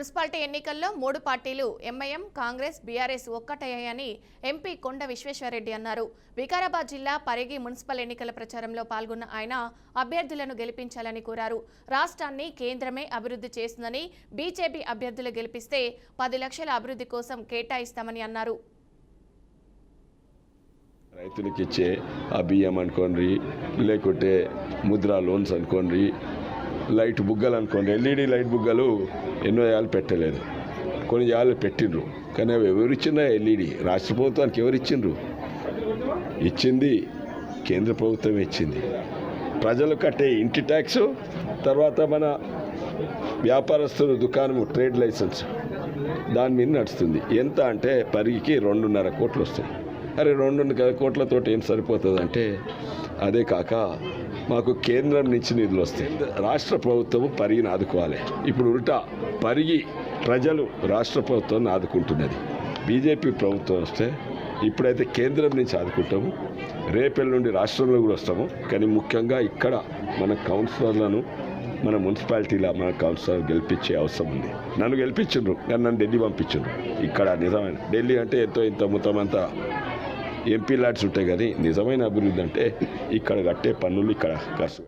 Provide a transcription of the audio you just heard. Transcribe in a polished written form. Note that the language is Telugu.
మున్సిపాలిటీ ఎన్నికల్లో 3 పార్టీలు ఎంఐఎం, కాంగ్రెస్, బీఆర్ఎస్ ఒక్కటయ్యాయని ఎంపీ కొండ విశ్వేశ్వరరెడ్డి అన్నారు. వికారాబాద్ జిల్లా పరిగి మున్సిపల్ ఎన్నికల ప్రచారంలో పాల్గొన్న ఆయన అభ్యర్థులను గెలిపించాలని కోరారు. రాష్ట్రాన్ని కేంద్రమే అభివృద్ధి చేస్తుందని, బీజేపీ అభ్యర్థులు గెలిపిస్తే 10 లక్షల అభివృద్ధి కోసం కేటాయిస్తామని అన్నారు. రైతులకు ఇచ్చే ఆ బియ్యం అనుకోండి, లేకుంటే ముద్రా లోన్స్ అనుకోండి, లైట్ బుగ్గలు అనుకోండి, ఎల్ఈడి లైట్ బుగ్గలు ఎన్నో ఏళ్ళు పెట్టలేదు, కొన్ని ఏళ్ళు పెట్టిండ్రు. కానీ అవి ఎవరు ఇచ్చిండ్రా? ఎల్ఈడి రాష్ట్ర ప్రభుత్వానికి ఎవరు ఇచ్చిండ్రు? ఇచ్చింది కేంద్ర ప్రభుత్వం ఇచ్చింది. ప్రజలు కట్టే ఇంటి ట్యాక్స్, తర్వాత మన వ్యాపారస్తులు దుకాణము ట్రేడ్ లైసెన్స్, దాని మీద నడుస్తుంది. ఎంత అంటే పరిగికి 2.5 కోట్లు వస్తాయి. అరే 2.5 కోట్లతో ఏం సరిపోతుంది అంటే, అదే కాక మాకు కేంద్రం నుంచి నిధులు వస్తాయి. రాష్ట్ర ప్రభుత్వం పరిగిని ఆదుకోవాలి. ఇప్పుడు ఉల్టా పరిగి ప్రజలు రాష్ట్ర ప్రభుత్వాన్ని ఆదుకుంటున్నది. బీజేపీ ప్రభుత్వం వస్తే ఇప్పుడైతే కేంద్రం నుంచి ఆదుకుంటాము, రేపెల్లుండి రాష్ట్రంలో కూడా వస్తాము. కానీ ముఖ్యంగా ఇక్కడ మన కౌన్సిలర్లను, మన మున్సిపాలిటీలో మన కౌన్సిలర్ గెలిపించే అవసరం ఉంది. నన్ను గెలిపించిండ్రు, కానీ నన్ను ఢిల్లీ పంపించిండ్రు. ఇక్కడ నిజమైన ఢిల్లీ అంటే ఇంత మొత్తమంతా ఎంపీ లాడ్స్ ఉంటాయి, కానీ నిజమైన అభివృద్ధి అంటే ఇక్కడ కట్టే పన్నులు, ఇక్కడ ఖర్చు.